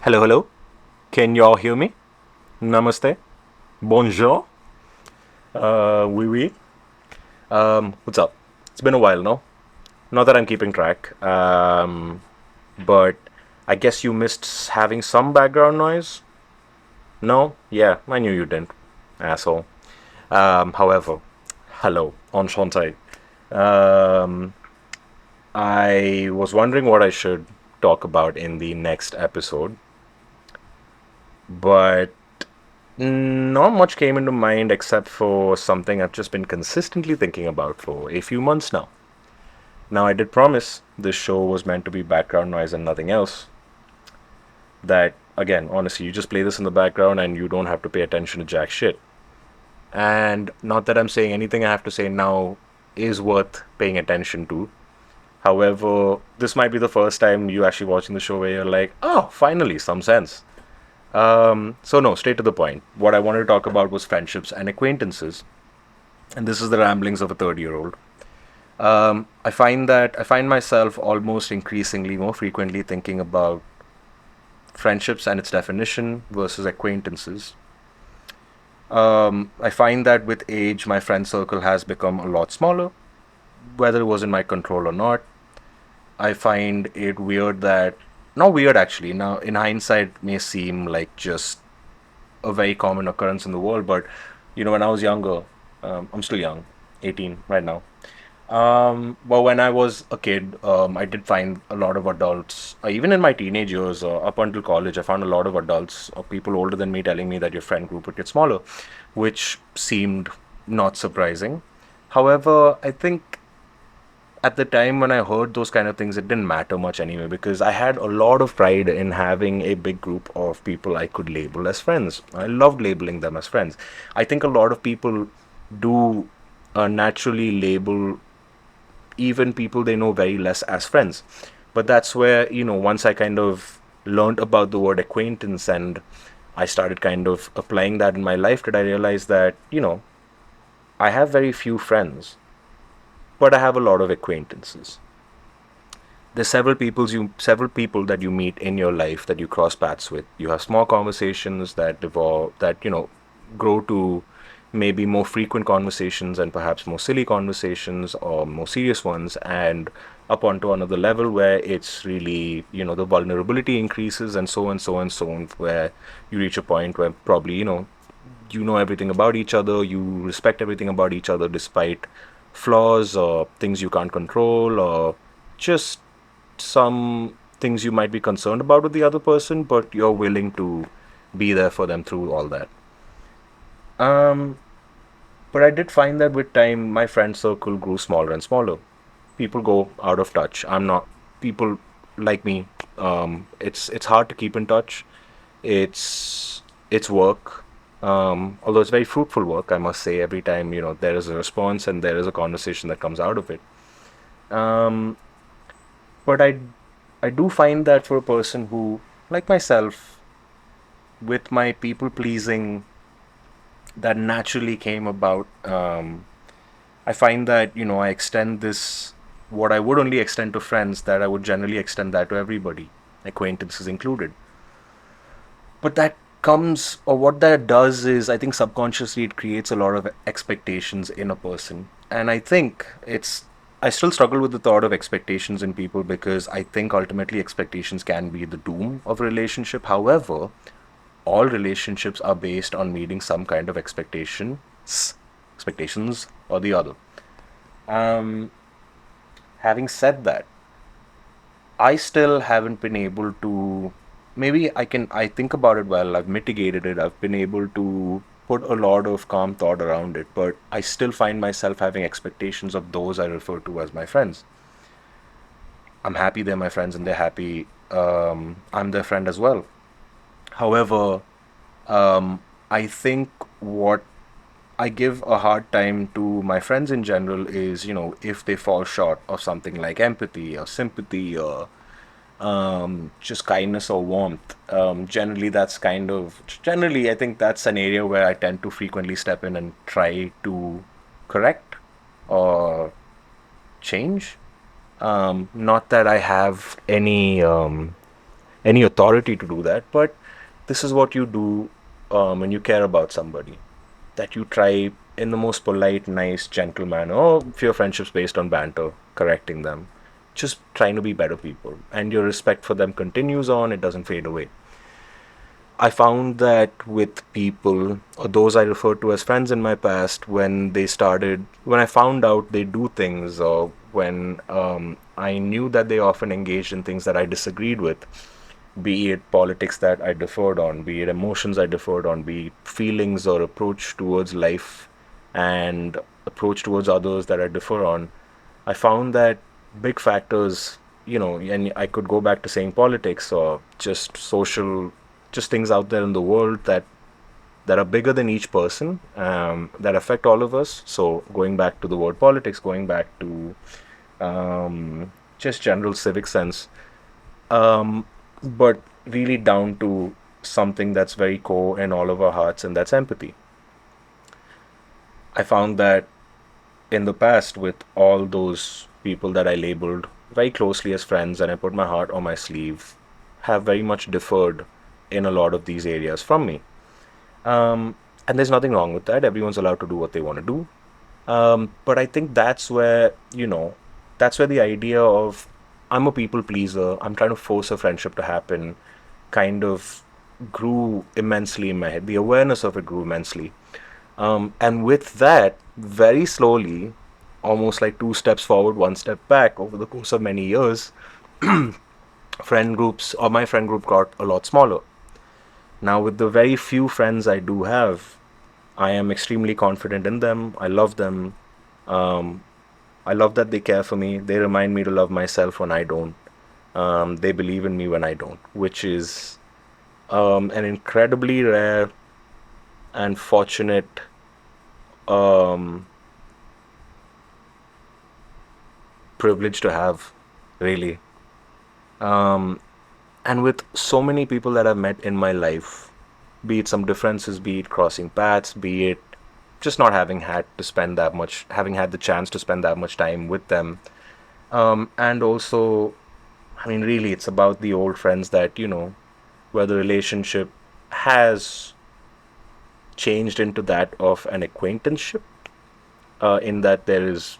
Hello, hello. Can you all hear me? Namaste. Bonjour. Oui, oui. What's up? It's been a while, no? Not that I'm keeping track. But I guess you missed having some background noise? No? Yeah, I knew you didn't. Asshole. However, hello. Enchanté. Um, I was wondering what I should talk about in the next episode, but not much came into mind except for something I've just been consistently thinking about for a few months now. Now, I did promise this show was meant to be background noise and nothing else. That, again, honestly, you just play this in the background and you don't have to pay attention to jack shit. And not that I'm saying anything I have to say now is worth paying attention to. However, this might be the first time you actually watching the show where you're like, oh, finally, some sense. So no, straight to the point. What I wanted to talk about was friendships and acquaintances, and this is the ramblings of a 30-year-old. I find myself almost increasingly more frequently thinking about friendships and its definition versus acquaintances. I find that with age, my friend circle has become a lot smaller, whether it was in my control or not. I find it weird that, not weird actually, now in hindsight, may seem like just a very common occurrence in the world, but when I was younger, I'm still young, 18 right now. But when I was a kid, I did find a lot of adults, even in my teenage years, up until college, I found a lot of adults or people older than me telling me that your friend group would get smaller, which seemed not surprising. However, I think at the time when I heard those kind of things, it didn't matter much anyway because I had a lot of pride in having a big group of people I could label as friends. I loved labeling them as friends. I think a lot of people do naturally label even people they know very less as friends. But that's where, once I kind of learned about the word acquaintance and I started kind of applying that in my life, did I realize that, I have very few friends, but I have a lot of acquaintances. There's several people that you meet in your life that you cross paths with. You have small conversations that evolve, that grow to maybe more frequent conversations and perhaps more silly conversations or more serious ones, and up onto another level where it's really, the vulnerability increases, and so on, so on, so on, where you reach a point where probably you know everything about each other, you respect everything about each other despite flaws or things you can't control, or just some things you might be concerned about with the other person, but you're willing to be there for them through all that. Um, but I did find that with time, my friend circle grew smaller and smaller. People go out of touch. I'm not people like me. It's hard to keep in touch. It's work. Although it's very fruitful work, I must say. Every time there is a response and there is a conversation that comes out of it. Um, but I do find that for a person who, like myself, with my people pleasing that naturally came about, I find that I extend this, what I would only extend to friends, that I would generally extend that to everybody, acquaintances included. But that comes, or what that does is, I think subconsciously it creates a lot of expectations in a person. And I still struggle with the thought of expectations in people because I think ultimately expectations can be the doom of a relationship. However, all relationships are based on meeting some kind of expectations or the other. Um, Having said that, I still haven't been able to. Maybe I think about it well. I've mitigated it. I've been able to put a lot of calm thought around it, but I still find myself having expectations of those I refer to as my friends. I'm happy they're my friends and they're happy. I'm their friend as well. However, I think what I give a hard time to my friends in general is, if they fall short of something like empathy or sympathy or just kindness or warmth. Generally, I think that's an area where I tend to frequently step in and try to correct or change. Not that I have any any authority to do that, but this is what you do when you care about somebody. That you try in the most polite, nice, gentle manner, or if your friendship's based on banter, correcting them, just trying to be better people. And your respect for them continues on, it doesn't fade away. I found that with people, or those I referred to as friends in my past, when I found out they do things, or when I knew that they often engaged in things that I disagreed with, be it politics that I differed on, be it emotions I differed on, be it feelings or approach towards life and approach towards others that I differ on, I found that big factors, and I could go back to saying politics or just social, just things out there in the world that are bigger than each person, that affect all of us. So going back to the word politics, going back to just general civic sense, but really down to something that's very core in all of our hearts, and that's empathy. I found that in the past, with all those people that I labeled very closely as friends and I put my heart on my sleeve, have very much differed in a lot of these areas from me. And there's nothing wrong with that. Everyone's allowed to do what they want to do. But I think that's where the idea of I'm a people pleaser, I'm trying to force a friendship to happen, kind of grew immensely in my head. The awareness of it grew immensely. And with that, very slowly, almost like two steps forward, one step back, over the course of many years, my friend group got a lot smaller. Now, with the very few friends I do have, I am extremely confident in them. I love them. Um, I love that they care for me. They remind me to love myself when I don't. They believe in me when I don't, which is an incredibly rare and fortunate um, privilege to have, really. Um, and with so many people that I've met in my life, be it some differences, be it crossing paths, be it just not having had the chance to spend that much time with them. And also, I mean, really, it's about the old friends that, where the relationship has changed into that of an acquaintanceship, in that there is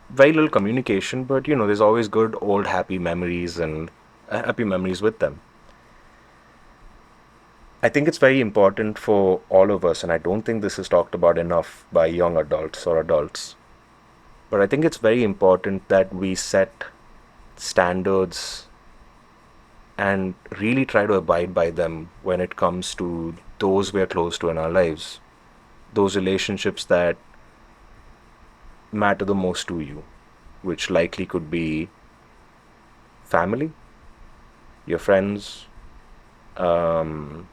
very little communication, but, there's always good old happy memories with them. I think it's very important for all of us, and I don't think this is talked about enough by young adults or adults, but I think it's very important that we set standards and really try to abide by them when it comes to those we're close to in our lives, those relationships that matter the most to you, which likely could be family, your friends, um,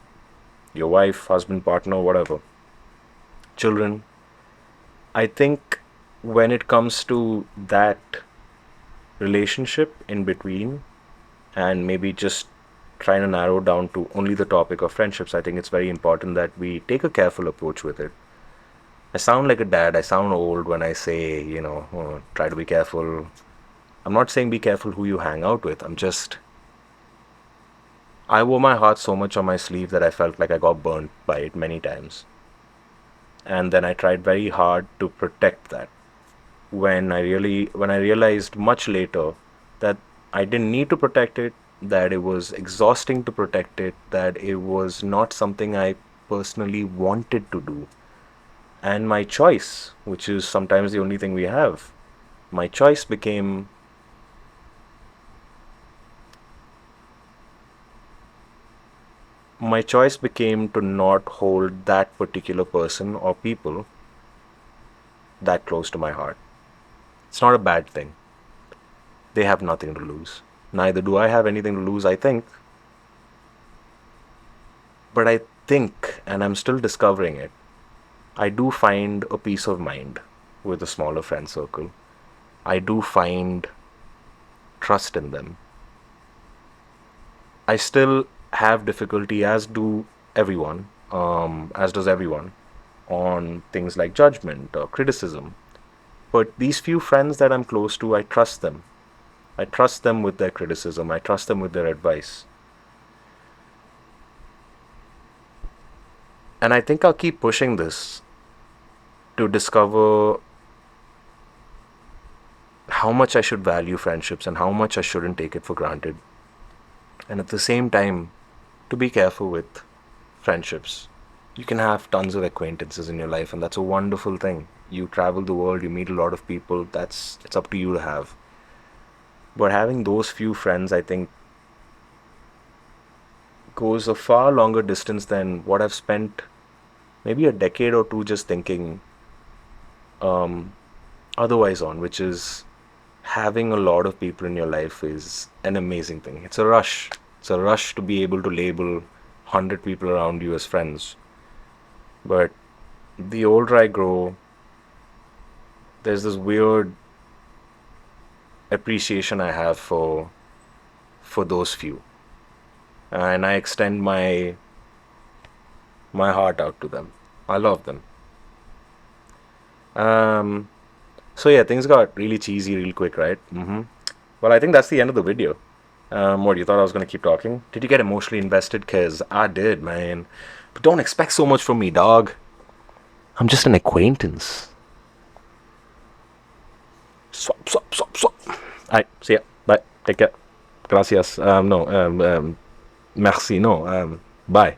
your wife, husband, partner, whatever, children. I think when it comes to that relationship in between, and maybe just trying to narrow down to only the topic of friendships, I think it's very important that we take a careful approach with it. I sound like a dad, I sound old when I say, try to be careful. I'm not saying be careful who you hang out with. I wore my heart so much on my sleeve that I felt like I got burnt by it many times. And then I tried very hard to protect that. When I realized much later that I didn't need to protect it, that it was exhausting to protect it, that it was not something I personally wanted to do. And which is sometimes the only thing we have, my choice became my choice became to not hold that particular person or people that close to my heart. It's not a bad thing. They have nothing to lose. Neither do I have anything to lose, I think. But I think, and I'm still discovering it, I do find a peace of mind with a smaller friend circle. I do find trust in them. I still have difficulty, as does everyone, on things like judgment or criticism. But these few friends that I'm close to, I trust them. I trust them with their criticism. I trust them with their advice. And I think I'll keep pushing this to discover how much I should value friendships and how much I shouldn't take it for granted. And at the same time, to be careful with friendships. You can have tons of acquaintances in your life, and that's a wonderful thing. You travel the world, you meet a lot of people, it's up to you to have. But having those few friends, I think, goes a far longer distance than what I've spent maybe a decade or two just thinking um, otherwise on, which is having a lot of people in your life is an amazing thing. It's a rush. It's a rush to be able to label 100 people around you as friends. But the older I grow, there's this weird appreciation I have for those few, and I extend my heart out to them. I love them. Um, so yeah, things got really cheesy real quick, right? Well, I think that's the end of the video. What, you thought I was gonna keep talking? Did you get emotionally invested? Cause I did, man. But don't expect so much from me, dog. I'm just an acquaintance. Swap, swap, swap, swap. Alright, see ya. Bye. Take care. Gracias. No. Merci. No. Bye.